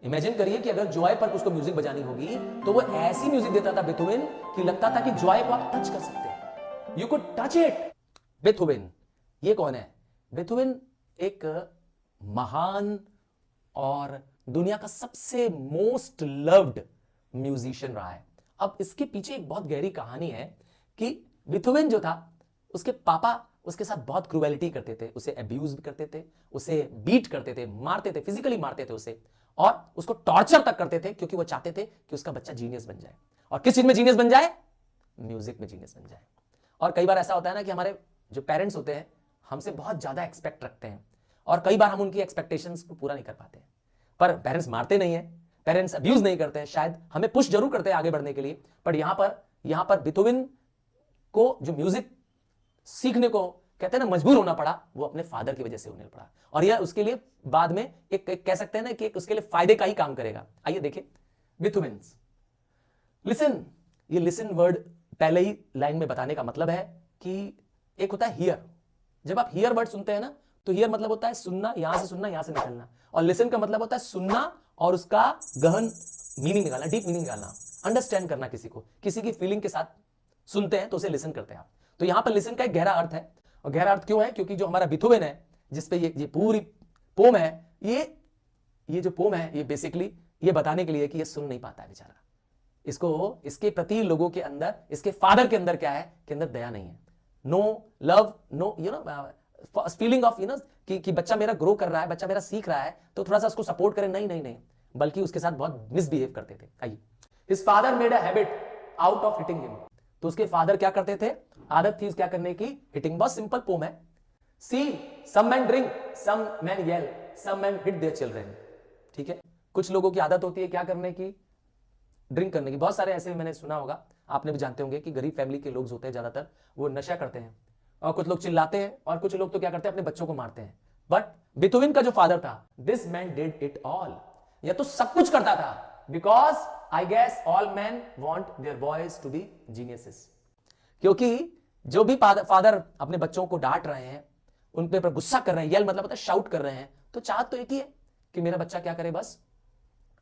Imagine करिए कि अगर जॉय पर उसको म्यूजिक बजानी होगी तो वो ऐसी म्यूजिक देता था बेथोवेन कि लगता था कि जॉय को आप टच कर सकते हैं, यू कुड टच इट। बेथोवेन, ये कौन है? बेथोवेन एक महान और दुनिया का सबसे मोस्ट लव्ड म्यूजिशियन रहा है। अब इसके पीछे एक बहुत गहरी कहानी है कि बेथोवेन जो था, उसके पापा उसके साथ बहुत क्रूएलिटी करते थे, उसे अब्यूज भी करते थे, उसे बीट करते थे, मारते थे, फिजिकली मारते थे उसे, और उसको टॉर्चर तक करते थे क्योंकि वो चाहते थे कि उसका बच्चा जीनियस बन जाए। और किस चीज में जीनियस बन जाए? म्यूजिक में जीनियस बन जाए। और कई बार ऐसा होता है ना कि हमारे जो पेरेंट्स होते हैं हमसे बहुत ज्यादा एक्सपेक्ट रखते हैं और कई बार हम उनकी एक्सपेक्टेशंस को पूरा नहीं कर पाते हैं। पर पेरेंट्स मारते नहीं है, पेरेंट्स अब्यूज नहीं करते हैं, शायद हमें पुश जरूर करते हैं आगे बढ़ने के लिए। पर यहां पर बेथोवेन को जो म्यूजिक सीखने को कहते हैं ना मजबूर होना पड़ा, वो अपने फादर की वजह से होने पड़ा। और यह उसके लिए बाद में एक कह सकते हैं ना कि उसके लिए फायदे का ही काम करेगा। आइए देखिए बेथोवेन। लिसन, ये लिसन वर्ड पहले ही लाइन में बताने का मतलब है कि एक होता है हियर। जब आप हियर वर्ड सुनते हैं ना तो हियर मतलब होता है सुनना, यहां से सुनना, यहां से निकलना। और लिसन का मतलब होता है सुनना और उसका गहन मीनिंग निकालना, डीप मीनिंग निकालना, अंडरस्टैंड करना। किसी की फीलिंग के साथ सुनते हैं तो उसे लिसन करते हैं आप। तो यहां पर लिसन का एक गहरा अर्थ है। और गहरा अर्थ क्यों है? क्योंकि जो हमारा बेथोवेन है, जिसपे ये पूरी पोम है, ये जो पोम है, ये बेसिकली ये बताने के लिए कि ये सुन नहीं पाता है बेचारा। इसके प्रति लोगों के अंदर, इसके फादर के अंदर क्या है कि अंदर दया नहीं है, no love, no feeling of कि बच्चा मेरा ग्रो कर रहा है, बच्चा मेरा सीख रहा है, तो थोड़ा सा उसको सपोर्ट करें। नहीं, बल्कि उसके साथ बहुत मिसबिहेव करते थे। आइए, his father made a habit out of hitting him. तो उसके फादर क्या करते थे? आदत थी क्या करने की? हिटिंग। बहुत सिंपल पोम है। See some man drink, some man yell, some man hit their children. ठीक है, कुछ लोगों की आदत होती है क्या करने की? ड्रिंक करने की। बहुत सारे ऐसे मैंने सुना होगा, आपने भी जानते होंगे कि गरीब फैमिली के लोग होते हैं ज्यादातर, वो नशा करते हैं और कुछ लोग चिल्लाते हैं और कुछ लोग तो क्या करते हैं, अपने बच्चों को मारते हैं। बट बेथोवेन का जो फादर था, this man did it all. यह तो सब कुछ करता था, because I guess all man want their boys to be geniuses. क्योंकि जो भी फादर अपने बच्चों को डांट रहे हैं, उन पे गुस्सा कर रहे हैं, येल मतलब होता है शाउट कर रहे हैं, तो चाहत तो एक ही है कि मेरा बच्चा क्या करे, बस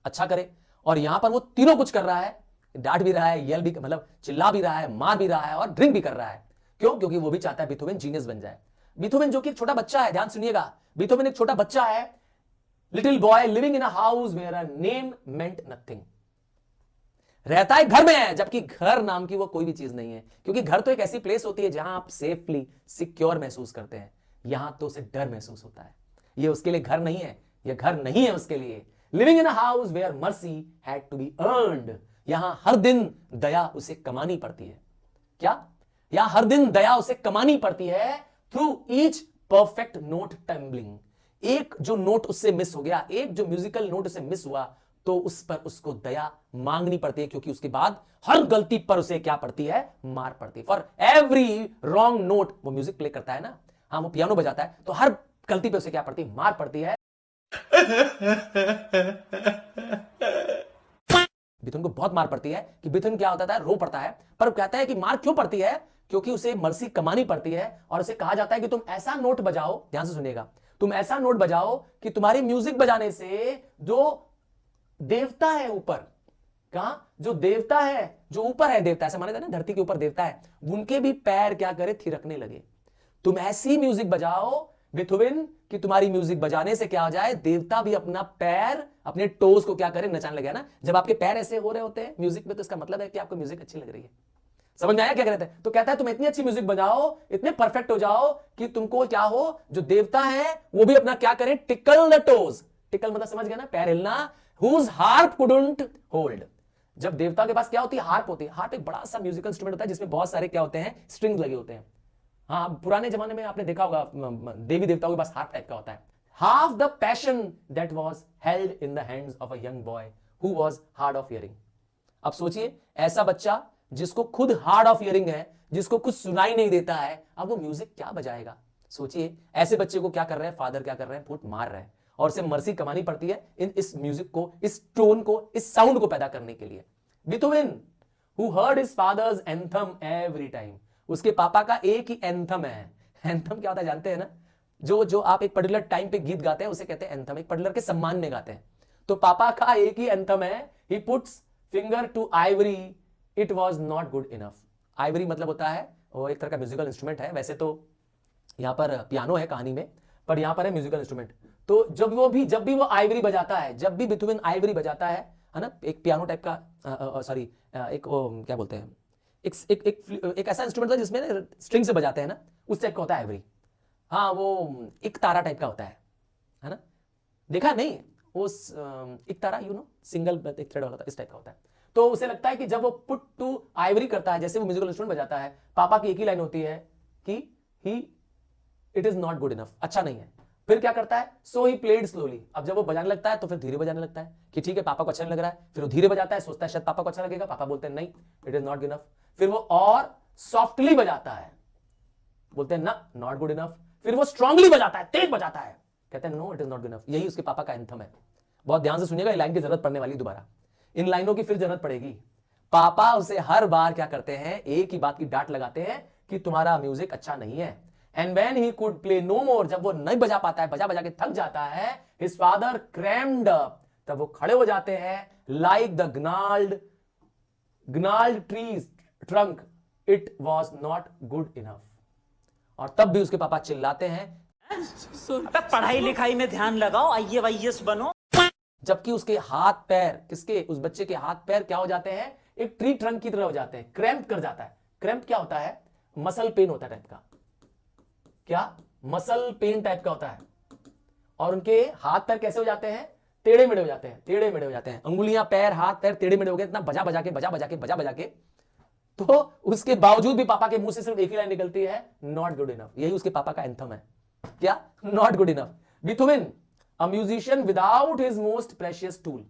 अच्छा करे। और यहां पर वो तीनों कुछ कर रहा है, डांट भी रहा है, येल भी मतलब चिल्ला भी रहा है, मार भी रहा है और ड्रिंक भी कर रहा है। क्यों? क्योंकि वो भी चाहता है बेथोवेन जीनियस बन जाए। बेथोवेन जो कि एक छोटा बच्चा है, ध्यान सुनिएगा, बेथोवेन एक छोटा बच्चा है, little boy living in a house where a name meant nothing. रहता है घर में है, जबकि घर नाम की वो कोई भी चीज नहीं है। क्योंकि घर तो एक ऐसी प्लेस होती है जहां आप सेफली सिक्योर महसूस करते हैं, यहां तो उसे डर महसूस होता है। ये उसके लिए घर नहीं है, ये घर नहीं है उसके लिए। Living in a house where mercy had to be earned. यहां हर दिन दया उसे कमानी पड़ती है। क्या? यहां हर दिन दया उसे कमानी पड़ती है through each perfect note tumbling. एक जो नोट उससे मिस हो गया, एक जो म्यूजिकल नोट उसे मिस हुआ, तो उस पर उसको दया मांगनी पड़ती है, क्योंकि उसके बाद हर गलती पर उसे क्या पड़ती है? मार पड़ती है। फॉर एवरी रॉन्ग नोट, वो म्यूजिक प्ले करता है ना, हाँ वो पियानो बजाता है, तो हर गलती पे उसे क्या पड़ती है? मार पड़ती है। बेथोवेन को बहुत मार पड़ती है कि बेथोवेन क्या होता है, रो पड़ता है। पर कहता है कि मार क्यों पड़ती है? क्योंकि उसे मर्सी कमानी पड़ती है और उसे कहा जाता है कि तुम ऐसा नोट बजाओ, ध्यान से सुनिएगा, तुम ऐसा नोट बजाओ कि तुम्हारी म्यूजिक बजाने से जो देवता है ऊपर, कहां? जो देवता है, जो ऊपर है देवता, ऐसा माना जाता है ना, धरती के ऊपर देवता है, उनके भी पैर क्या करे? थिरकने लगे। तुम ऐसी म्यूजिक बजाओ बेथोवेन कि तुम्हारी म्यूजिक बजाने से क्या हो जाए? देवता भी अपना पैर, अपने टोज को क्या करे? नचाने लगे ना। जब आपके पैर ऐसे हो रहे होते हैं म्यूजिक में, तो इसका मतलब है कि आपको म्यूजिक अच्छी लग रही है। समझ में आया क्या कहते हैं? तो कहता है तुम इतनी अच्छी म्यूजिक बजाओ, इतने परफेक्ट हो जाओ कि तुमको क्या हो, जो देवता है वो भी अपना क्या करे? Tackle the toes. टिकल मतलब समझ गया ना, पैर हिलना। Whose harp couldn't hold। जब देवता के पास क्या होती है? हार्प होती है। हार्प एक बड़ा सा म्यूजिकल इंस्ट्रूमेंट होता है जिसमें बहुत सारे क्या होते हैं? स्ट्रिंग्स लगे होते हैं। हाँ, पुराने जमाने में आपने देखा होगा, देवी देवताओं के पास हार्प टाइप का होता है। Half the passion that was held in the hands of a young boy who was hard of hearing. अब सोचिए, ऐसा बच्चा जिसको खुद हार्ड ऑफ हियरिंग है, जिसको कुछ सुनाई नहीं देता है, अब वो म्यूजिक क्या बजाएगा? सोचिए, ऐसे बच्चे को क्या कर रहे हैं फादर, क्या कर रहे हैं? फुट मार रहे हैं और उसे मर्सी कमानी पड़ती है इस म्यूजिक को, इस टोन को, इस साउंड को पैदा करने के लिए। Beethoven who heard his father's anthem every time. उसके पापा का एक ही एंथम है। एंथम क्या होता है जानते हैं ना? जो आप एक पर्टिकुलर टाइम पे गीत गाते हैं उसे कहते हैं एंथम, एक पर्टिकुलर के सम्मान में गाते हैं। तो पापा का एक ही एंथम है, he puts finger to ivory, it was not good enough. Ivory मतलब होता है वो एक तरह का म्यूजिकल इंस्ट्रूमेंट है, वैसे तो यहां पर पियानो है कहानी में, पर यहां पर है म्यूजिकल इंस्ट्रूमेंट। तो जब भी वो आइवरी बजाता है, जब भी बीथोवन आइवरी बजाता है ना, एक पियानो टाइप का, सॉरी एक क्या बोलते हैं, एक ऐसा इंस्ट्रूमेंट था जिसमें स्ट्रिंग से बजाते हैं ना, उस टाइप का होता है आइवरी। हाँ, वो एक तारा टाइप का होता है ना, देखा नहीं उस एक तारा, सिंगल एक थ्रेड वाला था, इस टाइप का होता है। तो उसे लगता है कि जब वो पुट टू आइवरी करता है, जैसे वो म्यूजिकल इंस्ट्रूमेंट बजाता है, पापा की एक ही लाइन होती है कि he it is not good enough, अच्छा नहीं है। फिर क्या करता है, सो ही प्लेड स्लोली। अब जब वो बजाने लगता है तो फिर धीरे बजाने लगता है कि ठीक है पापा को अच्छा नहीं लग रहा है, फिर वो धीरे बजाता है, सोचता है शायद पापा को अच्छा लगेगा, पापा बोलते हैं नहीं it is not good enough. फिर वो और सॉफ्टली बजाता है, बोलते हैं ना नॉट गुड इनफ। फिर वो स्ट्रांगली बजाता है, तेज बजाता है, कहते हैं no it is not good enough. यही उसके पापा का एंथम है। बहुत ध्यान से सुनिएगा, लाइन की जरूरत पड़ने वाली दोबारा, इन लाइनों की फिर जरूरत पड़ेगी। पापा उसे हर बार क्या करते हैं, एक ही बात की डांट लगाते हैं कि तुम्हारा म्यूजिक अच्छा नहीं है। And when he could play no more, जब वो नहीं बजा पाता है, बजा बजा के थक जाता है, हिज फादर क्रैम्ड अप, तब वो खड़े हो जाते हैं, like the gnarled trees trunk, it was not good enough। और तब भी उसके पापा चिल्लाते हैं, अबे पढ़ाई लिखाई में ध्यान लगाओ, IAS बनो। जबकि उसके हाथ पैर, किसके, उस बच्चे के हाथ पैर क्या हो जाते हैं, एक ट्री ट्रंक की तरह हो जाते हैं, क्रैम्प कर जाता है। क्रैम्प क्या होता है, मसल पेन होता है टाइप का, क्या मसल पेन टाइप का होता है। और उनके हाथ पैर कैसे हो जाते हैं, टेढ़े मेढ़े हो जाते हैं, टेढ़े मेढ़े हो जाते हैं, अंगुलियां पैर हाथ पैर टेढ़े मेढ़े हो गए, इतना बजा बजा के तो उसके बावजूद भी पापा के मुंह से सिर्फ एक ही लाइन निकलती है, नॉट गुड इनफ। यही उसके पापा का एंथम है, क्या, not good enough. Beethoven a musician without his most precious tool.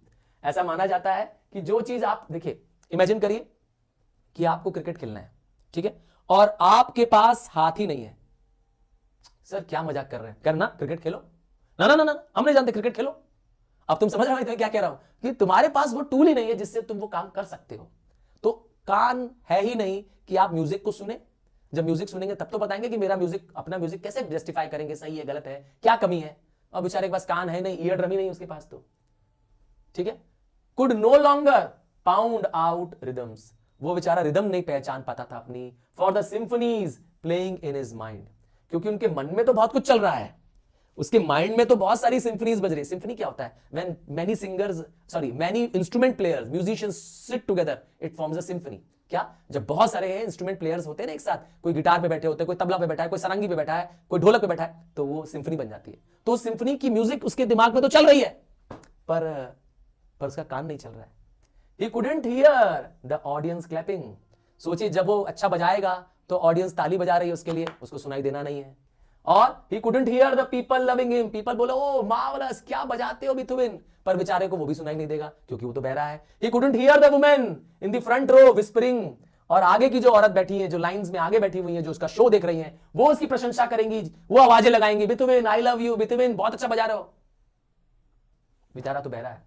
ऐसा माना जाता है कि जो चीज आप देखिए, इमेजिन करिए कि आपको क्रिकेट खेलना है, ठीक है, और आपके पास हाथ ही नहीं है। सर क्या मजाक कर रहे हैं, करना क्रिकेट खेलो, ना ना ना ना हम नहीं जानते, क्रिकेट खेलो। अब तुम समझ रहे हो क्या कह रहा हूं, कि तुम्हारे पास वो टूल ही नहीं है जिससे तुम वो काम कर सकते हो। तो कान है ही नहीं कि आप म्यूजिक को सुने। जब म्यूजिक सुनेंगे तब तो बताएंगे कि मेरा म्यूजिक, अपना म्यूजिक कैसे जस्टिफाई करेंगे, सही है गलत है, क्या कमी है। और बेचारे के पास कान है नहीं, ईयर ड्रम ही नहीं उसके पास, तो ठीक है। Could no longer pound out rhythms, वो बेचारा रिदम नहीं पहचान पाता था अपनी, for the symphonies playing in his mind, क्योंकि उनके मन में तो बहुत कुछ चल रहा है, उसके माइंड में तो बहुत सारी सिंफनीज बज रही। सिंफनी क्या होता है, when many instrument players, musicians sit together, it forms a symphony. क्या, जब बहुत सारे इंस्ट्रूमेंट प्लेयर्स होते हैं ना एक साथ, कोई गिटार पे बैठे होते हैं, कोई तबला पे बैठा है, कोई सारंगी पे बैठा है, कोई ढोलक पे बैठा है, तो वो सिंफनी बन जाती है। तो सिंफनी की म्यूजिक उसके दिमाग में तो चल रही है, पर उसका कान नहीं चल रहा है। He couldn't hear the audience clapping। सोचिए जब वो अच्छा बजाएगा तो ऑडियंस ताली बजा रही है उसके लिए, उसको सुनाई देना नहीं है। और he couldn't hear the people loving him, people बोले ओ मार्वलस, क्या बजाते हो बीथोवन, पर बेचारे को वो भी सुनाई नहीं देगा क्योंकि वो तो बहरा है। He couldn't hear the women in the front row whispering, और आगे की जो औरत बैठी है, जो लाइंस में आगे बैठी हुई है, जो उसका शो देख रही है, वो उसकी प्रशंसा करेंगी, वो आवाजें लगाएंगी, Beethoven I love you, Beethoven बहुत अच्छा बजा रहे हो। बेचारा तो बहरा है।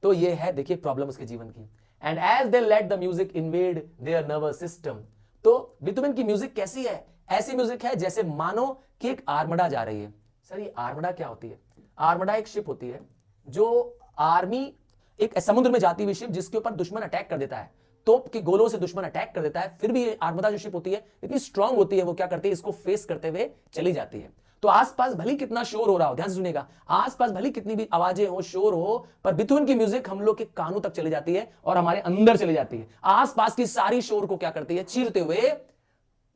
तो ये है देखिए प्रॉब्लम उसके जीवन की। And as they let the music invade their nervous system, तो बीथोवन की म्यूजिक कैसी है, ऐसी म्यूजिक है जैसे मानो कि एक आर्मडा जा रही है। सर ये आर्मडा क्या होती है, आर्मडा एक शिप होती है जो आर्मी, एक समुद्र में जाती हुई शिप जिसके ऊपर दुश्मन अटैक कर देता है, तोप के गोलों से दुश्मन अटैक कर देता है, फिर भी आर्मडा जो शिप होती है इतनी स्ट्रांग होती है, वो क्या करती है, इसको फेस करते हुए चली जाती है। तो आसपास भली कितना शोर हो रहा हो, ध्यान से सुनिएगा, आसपास भली कितनी भी आवाजें हो, शोर हो, पर बीथोवन की म्यूजिक हम लोग के कानों तक चली जाती है और हमारे अंदर चली जाती है, आसपास की सारी शोर को क्या करती है, चीरते हुए।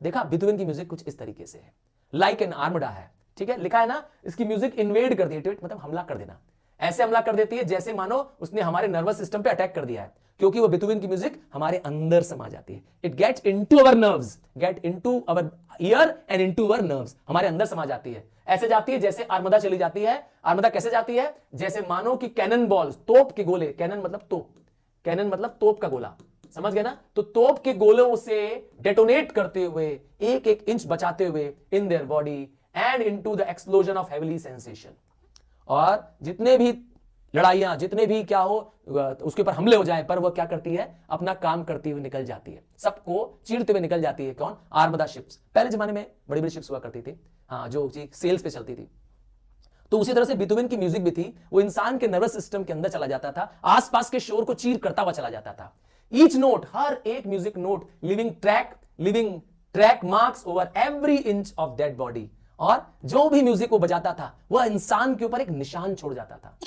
देखा बीथोवन की म्यूजिक कुछ इस तरीके से है, लाइक एन आर्मडा है, ठीक है, लिखा है ना, इसकी म्यूजिक इन्वेड कर दी, मतलब हमला कर देना, ऐसे हमला कर देती है जैसे मानो उसने हमारे नर्वस सिस्टम पे अटैक कर दिया है, क्योंकि वो बीथोवन की म्यूजिक हमारे अंदर समा जाती है। It gets into our nerves, get into our ear and into our nerves, हमारे अंदर समा जाती है, ऐसे जाती है जैसे आर्मदा चली जाती है। आर्मदा कैसे जाती है, जैसे मानो कि कैनन बॉल्स, तोप के गोले, कैनन मतलब तोप, कैनन मतलब तोप का गोला, समझ गए ना, तो तोप के गोलों से डेटोनेट करते हुए, एक एक इंच बचाते हुए in their body and into the explosion of heavily sensation. और जितने भी लड़ाइयां, जितने भी क्या हो, उसके ऊपर हमले हो जाए, पर वो क्या करती है, अपना काम करती हुई निकल जाती है, सबको चीरते हुए निकल जाती है। कौन, आर्मदा शिप्स। पहले जमाने में बड़ी बड़ी शिप्स हुआ करती थी, हाँ, जो सेल्स पे चलती थी। तो उसी तरह से बीथोवन की म्यूजिक भी थी, वो इंसान के नर्वस सिस्टम के अंदर चला जाता था, आसपास के शोर को चीर करता हुआ चला जाता था। ईच नोट, हर एक music note living track marks over every inch of that body, और जो भी म्यूजिक वो बजाता था वह इंसान के ऊपर एक निशान छोड़ जाता था।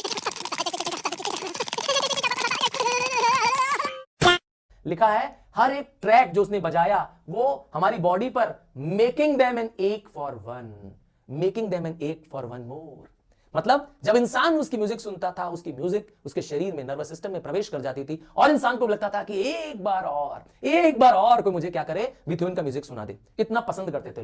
लिखा है हर एक ट्रैक जो उसने बजाया वो हमारी बॉडी पर मेकिंग देम एन एक फॉर वन मोर। मतलब जब इंसान उसकी म्यूजिक सुनता था, उसकी म्यूजिक उसके शरीर में, नर्वस सिस्टम में प्रवेश कर जाती थी, और इंसान को लगता था कि एक बार और कोई मुझे क्या करे, बीथोवन का म्यूजिक सुना दे। इतना पसंद करते थे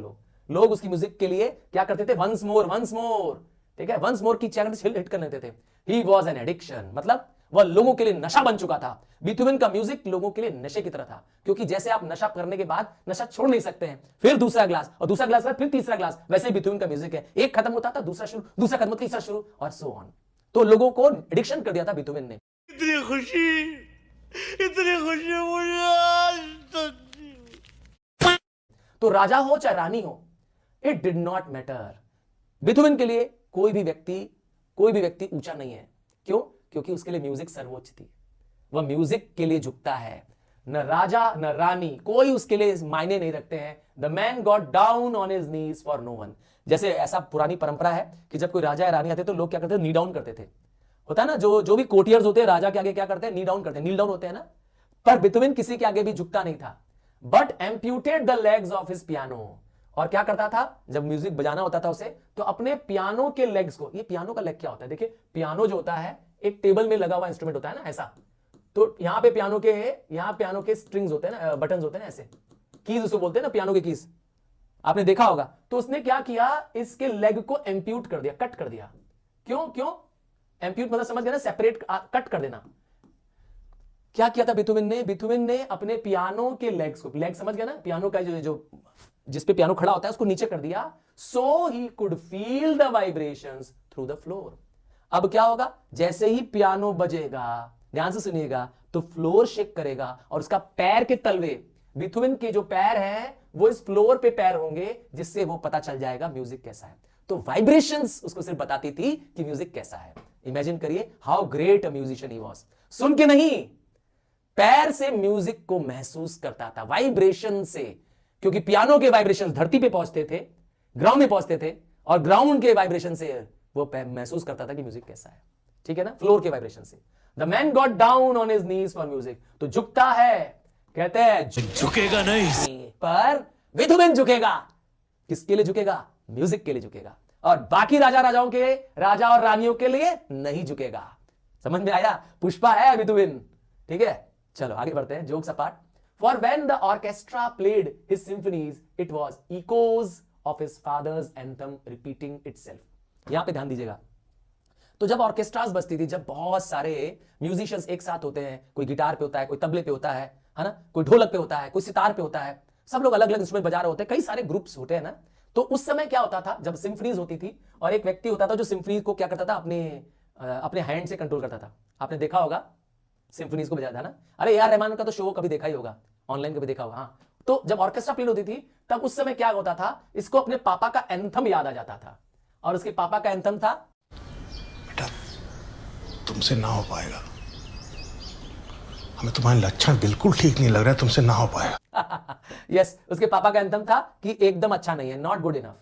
लोग उसकी म्यूजिक के लिए क्या करते थे, वंस मोर, ठीक है, वंस मोर की चैलेंज हिट कर लेते थे। ही वॉज एन एडिक्शन, मतलब वह लोगों के लिए नशा बन चुका था। बीथोवन का म्यूजिक लोगों के लिए नशे की तरह था, क्योंकि जैसे आप नशा करने के बाद नशा छोड़ नहीं सकते हैं, फिर दूसरा ग्लास, और दूसरा ग्लास बाद फिर तीसरा ग्लास, वैसे ही बीथोवन का म्यूजिक है, एक खत्म होता था दूसरा शुरू, दूसरा खत्म तीसरा शुरू, और सो ऑन। तो लोगों को एडिक्शन कर दिया था बीथोवन ने। इतनी खुशी मुझे आज तक। तो राजा हो चाहे रानी हो, it did not matter. Beethoven के लिए कोई भी व्यक्ति ऊंचा नहीं है। क्यों? क्योंकि उसके लिए म्यूजिक सर्वोच्च थी। वह म्यूजिक के लिए झुकता है। न राजा न रानी, कोई उसके लिए मायने नहीं रखते हैं। The man got down on his knees for no one. जैसे ऐसा पुरानी परंपरा है कि जब कोई राजा या रानी आते तो लोग क्या करते थे, नी डाउन करते थे। होता है ना, जो भी कोटियर्स होते हैं राजा के आगे क्या करते हैं, नी डाउन करते हैं, नील डाउन होते हैं ना। पर बीथोवन किसी के आगे भी झुकता नहीं था, but amputated the legs of his piano. और क्या करता था, जब म्यूजिक बजाना होता था उसे, तो अपने पियानो के लेग्स को, ये पियानो का लेग क्या होता है, देखिए पियानो जो होता है एक टेबल में लगा हुआ इंस्ट्रूमेंट होता है ना, ऐसा। तो यहां पे पियानो के स्ट्रिंग्स होते हैं ना, बटन्स होते हैं ना, ऐसे कीज उसको बोलते हैं ना, पियानो के कीज, आपने देखा होगा। तो उसने क्या किया, इसके लेग को एम्प्यूट कर दिया, कट कर दिया। क्यों एम्प्यूट मतलब समझ गया ना, सेपरेट, कट कर देना। क्या किया था बीथोवन ने अपने पियानो के लेग्स को, लेग समझ गया ना, पियानो का जो जिस पे पियानो खड़ा होता है उसको नीचे कर दिया, so he could feel the vibrations through the floor. अब क्या होगा, जैसे ही पियानो बजेगा, ध्यान से सुनिएगा, तो फ्लोर शेक करेगा, और उसका पैर के तलवे, बीथोवन के जो पैर हैं वो इस फ्लोर पे पैर होंगे, जिससे वो पता चल जाएगा म्यूजिक कैसा है। तो वाइब्रेशंस उसको सिर्फ बताती थी कि म्यूजिक कैसा है। इमेजिन करिए how great a musician he was. सुन के नहीं, पैर से म्यूजिक को महसूस करता था, वाइब्रेशन से। क्योंकि पियानो के वाइब्रेशन धरती पे पहुंचते थे, ग्राउंड में पहुंचते थे, और ग्राउंड के वाइब्रेशन से वो महसूस करता था कि म्यूजिक कैसा है। ठीक है ना, फ्लोर के वाइब्रेशन से। The man got down on his knees for music. तो झुकता है, कहते हैं झुकेगा नहीं, पर बीथोवन झुकेगा। किसके लिए झुकेगा? म्यूजिक के लिए झुकेगा, और बाकी राजाओं के, राजा और रानियों के लिए नहीं झुकेगा। समझ में आया? पुष्पा है बीथोवन। ठीक है, चलो आगे बढ़ते हैं, jokes apart. For when the orchestra played his symphonies, it was echoes of his father's anthem repeating itself. यहां पे ध्यान दीजिएगा। तो जब ऑर्केस्ट्रास बजती थी, जब बहुत सारे म्यूजिशियंस एक साथ होते हैं, कोई गिटार पे होता है, कोई तबले पे होता है ना, कोई ढोलक पे होता है, कोई सितार पे होता है, सब लोग अलग अलग इंस्ट्रूमेंट बजा रहे होते हैं, कई सारे ग्रुप्स होते हैं ना। तो उस समय क्या होता था, जब सिम्फनीज होती थी, और एक व्यक्ति होता था जो सिम्फनी को क्या करता था, अपने हैंड से कंट्रोल करता था। आपने देखा होगा सिम्फनीज को बजाता ना। अरे यार रहमान का तो शो कभी देखा ही होगा, ऑनलाइन कभी देखा होगा। हाँ, तो जब ऑर्केस्ट्रा प्ले होती थी, तब उस समय क्या होता था, इसको अपने पापा का एंथम याद आ जाता था, और उसके पापा का एंथम था, बेटा तुमसे ना हो पाएगा, हमें तुम्हारे लक्षण बिल्कुल ठीक नहीं लग रहा है, तुमसे ना हो पाएगा। यस, उसके पापा का एंथम था कि एकदम अच्छा नहीं है, नॉट गुड इनफ।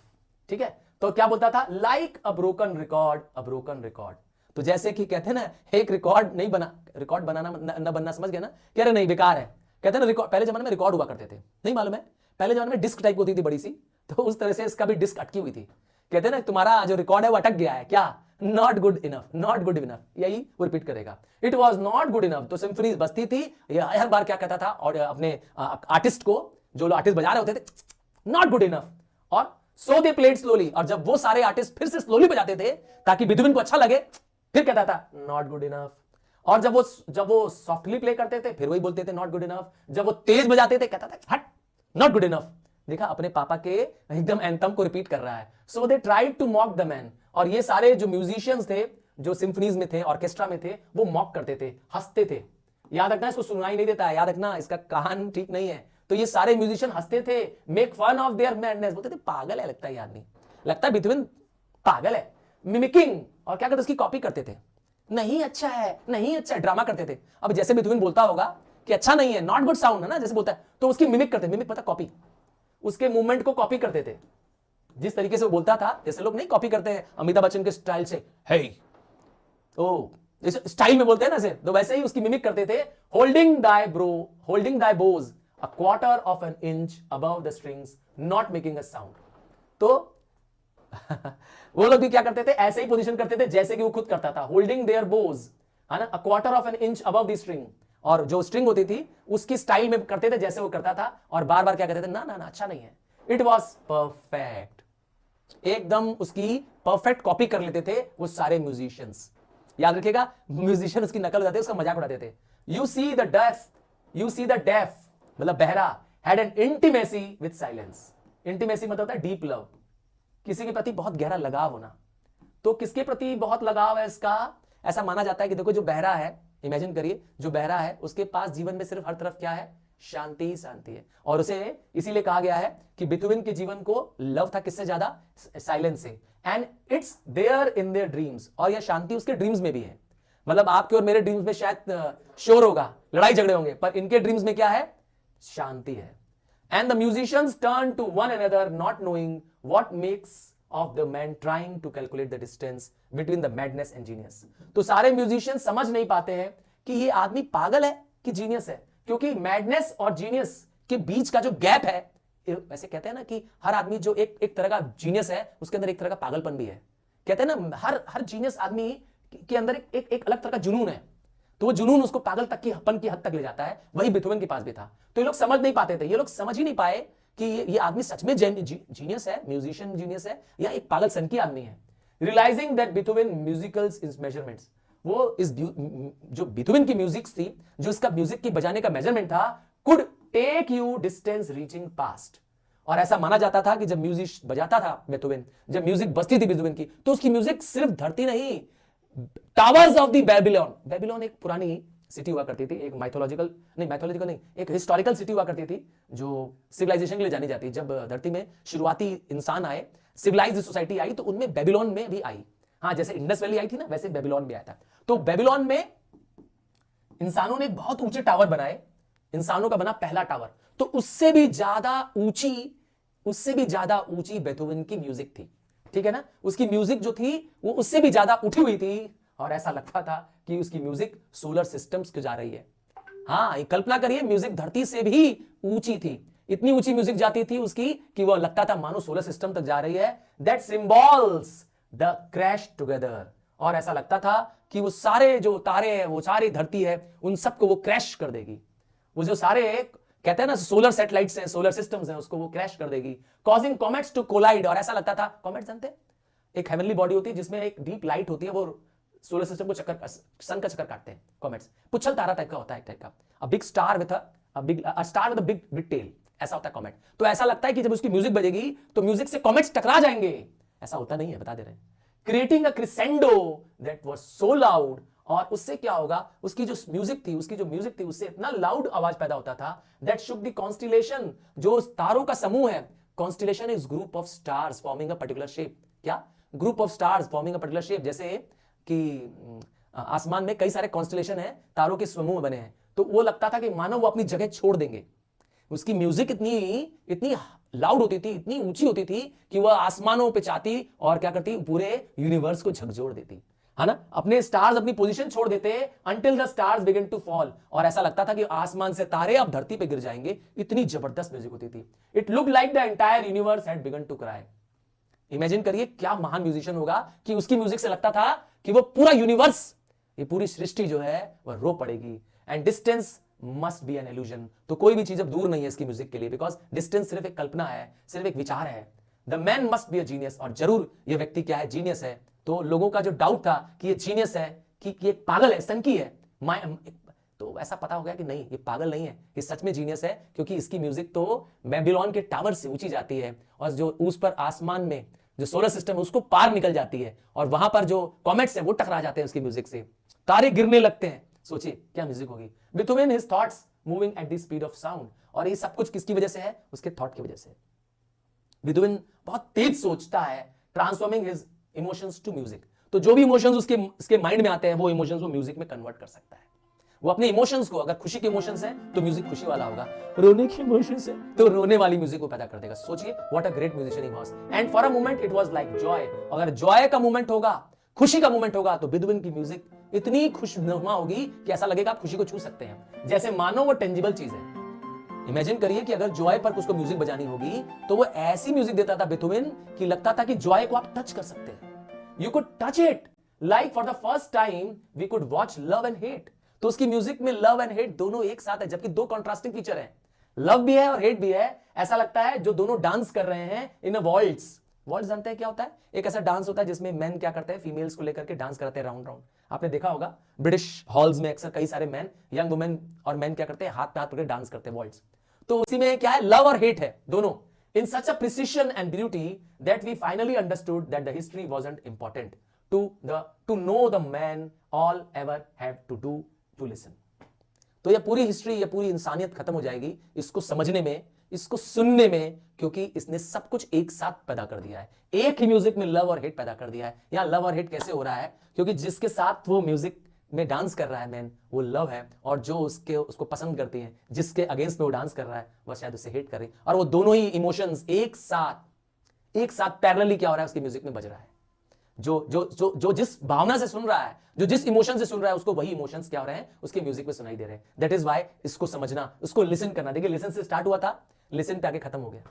ठीक है, तो क्या बोलता था, लाइक अ ब्रोकन रिकॉर्ड। तो जैसे कि कहते हैं ना, एक रिकॉर्ड बनाना न बनना, समझ गया ना, कह रहे नहीं बेकार है। कहते हैं ना, रिकॉर्ड पहले जमाने में रिकॉर्ड हुआ करते थे, नहीं मालूम है, पहले जमाने में डिस्क टाइप होती थी बड़ी सी, तो उस तरह से इसका भी डिस्क अटकी हुई थी। कहते हैं ना, तुम्हारा जो रिकॉर्ड है वो अटक गया है, क्या? नॉट गुड इनफ, यही वो रिपीट करेगा। It was not good enough. तो सिम्फनीज बजती थी, हर बार क्या कहता था, और अपने आर्टिस्ट को, जो आर्टिस्ट बजा रहे होते थे, नॉट गुड इनफ, और सो दे प्लेड स्लोली। और जब वो सारे आर्टिस्ट फिर से स्लोली बजाते थे ताकि बीथोवन को अच्छा लगे, फिर कहता था नॉट गुड इनफ। और जब वो सॉफ्टली प्ले करते थे, फिर वही बोलते थे नॉट गुड इनफ। जब वो तेज बजाते थे, कहता था हट, नॉट गुड इनफ। देखा, अपने पापा के एकदम एंथम को रिपीट कर रहा है। So they tried to mock the man. और ये सारे जो म्यूजिशियंस थे, जो सिम्फनीज में थे, ऑर्केस्ट्रा में थे, वो मॉक करते थे, हंसते थे। याद रखना, इसको सुनाई नहीं देता है, याद रखना, इसका कान ठीक नहीं है। तो ये सारे म्यूजिशियन हंसते थे, make fun of their madness. बोलते थे पागल है लगता है ये आदमी, लगता है बीथोवन पागल है। मिमिकिंग और क्या करते उसकी कॉपी करते थे। नहीं अच्छा है, नहीं अच्छा, ड्रामा करते थे। अब जैसे बीथोवन बोलता होगा कि अच्छा नहीं है, नॉट गुड साउंड है ना, जैसे बोलता है, तो उसकी मिमिक करते, मिमिक पता कॉपी, उसके मूवमेंट को कॉपी करते थे। जिस तरीके से वो बोलता था, जैसे लोग नहीं कॉपी करते हैं अमिताभ बच्चन के स्टाइल से, हे ओ इस स्टाइल में बोलते हैं ना ऐसे, तो वैसे ही उसकी मिमिक करते थे। Holding Dai bro, holding Dai Bhoj a quarter of an inch above the strings, not making a sound. तो वो लोग भी क्या करते थे, ऐसे ही पोजीशन करते थे जैसे कि वो खुद करता था, होल्डिंग देयर बोज, है ना, a quarter of an inch above the string, और जो स्ट्रिंग होती थी उसकी स्टाइल में करते थे जैसे वो करता था, और बार बार क्या कहते थे, ना ना ना अच्छा नहीं है। इट वॉज परफेक्ट, एकदम उसकी परफेक्ट कॉपी कर लेते थे वो सारे म्यूजिशियंस। याद रखिएगा, म्यूजिशियन उसकी नकल करते थे, उसका मजाक उड़ाते थे। यू सी द डेफ मतलब बहरा, had an intimacy with silence. Intimacy मतलब होता है डीप लव, किसी के प्रति बहुत गहरा लगाव होना। तो किसके प्रति बहुत लगाव है इसका? ऐसा माना जाता है कि देखो जो बहरा है, इमेजिन करिए, जो बहरा है उसके पास जीवन में सिर्फ हर तरफ क्या है, शांति ही शांति है। और उसे इसीलिए कहा गया है कि बीथोवन के जीवन को लव था किससे ज्यादा, साइलेंस से। And it's there in their dreams, और यह शांति उसके ड्रीम्स में भी है। मतलब आपके और मेरे ड्रीम्स में शायद शोर होगा, लड़ाई झगड़े होंगे, पर इनके ड्रीम्स में क्या है, शांति है। And the musicians turn to one another not knowing what makes of the man trying to calculate the distance between the madness and genius. तो सारे म्यूजिशियन समझ नहीं पाते हैं कि ये आदमी पागल है कि जीनियस है, क्योंकि मैडनेस और जीनियस के बीच का जो गैप है, वैसे कहते हैं ना कि हर आदमी जो एक तरह का जीनियस है उसके अंदर एक तरह का पागलपन भी है। कहते हैं ना हर जीनियस आदमी के अंदर एक अलग तरह का जुनून है, तो वो जुनून उसको पागल तक की हपन की हद तक ले जाता है। वही बीथोवन के पास भी था। तो ये लोग समझ नहीं पाते थे, ये लोग समझ ही नहीं पाए कि ये आदमी सच में जीनियस है, म्यूजिशियन जीनियस है, या एक पागल सन की आदमी है। Realizing that Beethoven musicals is measurements, वो इस जो बीथोवन की म्यूजिक थी, जो इसका म्यूजिक की बजाने का मेजरमेंट था, could take you distance reaching past. और ऐसा माना जाता था कि जब म्यूजिक बजाता था बीथोवन, जब म्यूजिक बजती थी बीथोवन की, तो उसकी म्यूजिक सिर्फ धरती नहीं, towers of the Babylon, Babylon एक पुरानी सिटी हुआ करती थी, एक माइथोलॉजिकल नहीं, एक हिस्टोरिकल सिटी हुआ करती थी जो सिविलाइजेशन के लिए जानी जाती। जब धरती में शुरुआती इंसान आए, सिविलाइज्ड सोसाइटी आई, तो उनमें बेबीलोन में भी आई। हाँ, जैसे इंडस वैली आई थी ना, वैसे बेबीलोन भी आया था। तो बेबीलोन में इंसानों ने बहुत ऊंचे टावर बनाए, इंसानों का बना पहला टावर, तो उससे भी ज्यादा ऊंची बीथोवन की म्यूजिक थी। ठीक है ना, उसकी म्यूजिक जो थी वो उससे भी ज्यादा उठी हुई थी, और ऐसा लगता था कि उसकी म्यूजिक सोलर सिस्टम्स को जा रही है। हाँ, कल्पना करिए, म्यूजिक धरती से भी ऊंची थी, इतनी ऊंची म्यूजिक जाती थी उसकी कि वो लगता था मानो सोलर सिस्टम तक जा रही है। That symbols the crash together, और ऐसा लगता था कि वो सारे जो तारे हैं, वो सारी धरती है, उन सबको वो क्रैश कर देगी। वो जो सारे कहते हैं ना सोलर सैटेलाइट्स हैं, सोलर सिस्टम्स हैं, उसको वो क्रैश कर देगी, कॉजिंग कॉमेट्स टू कोलाइड। और ऐसा लगता था, कॉमेट्स जानते हैं, एक हेवनली बॉडी होती है जिसमें एक डीप लाइट होती है, वो सोलर सिस्टम को सन का चक्कर काटते हैं। कॉमेट्स पुच्छल तारा टाइप का होता है, एक टाइप का, a big star with a star with a big tail, ऐसा होता है कॉमेट। तो ऐसा लगता है कि जब उसकी म्यूजिक बजेगी तो म्यूजिक से कॉमेट्स टकरा जाएंगे। ऐसा होता नहीं है, बता दे रहे हैं। Creating a crescendo that was so loud, और उससे क्या होगा, उसकी जो म्यूजिक थी उससे इतना लाउड आवाज पैदा होता था, दैट शुक द कॉन्स्टिलेशन, जो तारों का समूह है। Constellation is group of stars forming a particular shape. क्या? Group of stars forming a particular shape. जैसे कि आसमान में कई सारे कॉन्स्टिलेशन है, तारों के समूह बने हैं, तो वो लगता था कि मानो वो अपनी जगह छोड़ देंगे। उसकी म्यूजिक इतनी लाउड होती थी, इतनी ऊंची होती थी कि वह आसमानों पे चाहती और क्या करती, पूरे यूनिवर्स को झकझोर देती, है ना। अपने स्टार्स अपनी पोजीशन छोड़ देते until the stars begin to fall, और ऐसा लगता था कि आसमान से तारे अब धरती पे गिर जाएंगे, इतनी जबरदस्त म्यूजिक होती थी। It look like the entire universe had begun to cry. Imagine करिए क्या महान म्यूजिशियन होगा कि उसकी म्यूजिक से लगता था कि वो पूरा यूनिवर्स, ये पूरी सृष्टि जो है वह रो पड़ेगी। And distance must be an illusion, तो कोई भी चीज अब दूर नहीं है इसकी म्यूजिक के लिए, बिकॉज डिस्टेंस सिर्फ एक कल्पना है, सिर्फ एक विचार है। The man must be a genius, और जरूर ये व्यक्ति क्या है, जीनियस है। तो लोगों का जो डाउट था कि ये जीनियस है, कि ये पागल है, सनकी है, तो ऐसा पता हो गया कि नहीं, ये पागल नहीं है, ये सच में जीनियस है, क्योंकि इसकी म्यूजिक तो बेबीलोन के टावर से ऊंची जाती है, और जो उस पर आसमान में जो सोलर सिस्टम है उसको पार निकल जाती है, और वहां पर जो कॉमेट्स है वो टकरा जाते हैं उसकी म्यूजिक से, तारे गिरने लगते हैं। सोचिए क्या म्यूजिक होगी। Beethoven his thoughts moving at the speed of sound, और ये सब कुछ किसकी वजह से है, उसके थॉट की वजह से। बीथोवन बहुत तेज सोचता है, transforming his emotions to music. तो जो भी इमोशंस उसके माइंड में आते हैं वो इमोशंस वो म्यूजिक में कन्वर्ट कर सकता है। वो अपने इमोशंस को, अगर खुशी के इमोशंस है तो म्यूजिक खुशी वाला होगा, रोने के इमोशंस है तो रोने वाली म्यूजिक को पैदा कर देगा। सोचिए what a great musician he was, and for a moment it was like Joy. अगर जॉय का मोमेंट होगा, खुशी का मोमेंट होगा, तो बेथोवन की म्यूजिक इतनी खुशनुमा होगी कि ऐसा लगेगा आप खुशी को छू सकते हैं, जैसे मानो वो टेंजिबल चीज है। इमेजिन करिए कि अगर जॉय पर उसको म्यूजिक बजानी होगी तो वो ऐसी म्यूजिक देता था बेथोवन कि लगता था कि जॉय को आप टच कर सकते हैं। You could touch it, like for the first time we could watch love and hate. तो उसकी म्यूजिक में लव एंड हेट दोनों एक साथ है, जबकि दो कॉन्ट्रास्टिंग फीचर है, लव भी है और हेट भी है। ऐसा लगता है जो दोनों डांस कर रहे हैं इन अ वॉल्ट्स। वॉल्ट्स जानते हैं क्या होता है? एक ऐसा डांस होता है जिसमें मेन क्या करते हैं, फीमेल्स को लेकर के डांस करते हैं राउंड राउंड। आपने देखा होगा ब्रिटिश हॉल्स में अक्सर कई सारे मैन, यंग वुमेन और मैन क्या करते हैं, हाथ पे हाथ पकड़ डांस करते हैं, वॉल्ट्स। तो उसी में क्या है, लव और हेट है दोनों, in such a precision and beauty that we finally understood that the history wasn't important to know the man all ever have to do to listen. तो यह पूरी हिस्ट्री, यह पूरी इंसानियत खत्म हो जाएगी इसको समझने में, इसको सुनने में, क्योंकि इसने सब कुछ एक साथ पैदा कर दिया है। एक ही म्यूजिक में लव और हेट पैदा कर दिया है। यहां लव और हेट कैसे हो रहा है? क्योंकि जिसके साथ वो म्यूजिक में डांस कर रहा है मैन, वो लव है, और जो उसको पसंद करती है, जिसके अगेंस्ट में वो डांस कर रहा है, वह शायद उसे हेट करे। और वो दोनों ही इमोशंस एक साथ पैरेलली क्या हो रहा है, उसकी म्यूजिक में बज रहा है। जो जिस भावना से सुन रहा है, जो जिस इमोशन से सुन रहा है, उसको वही इमोशंस क्या हो रहे हैं, उसके म्यूजिक में सुनाई दे रहे हैं। दैट इज व्हाई इसको समझना, उसको लिसन करना। देखिए लिसन से स्टार्ट हुआ था, लिसन पे आके खत्म हो गया।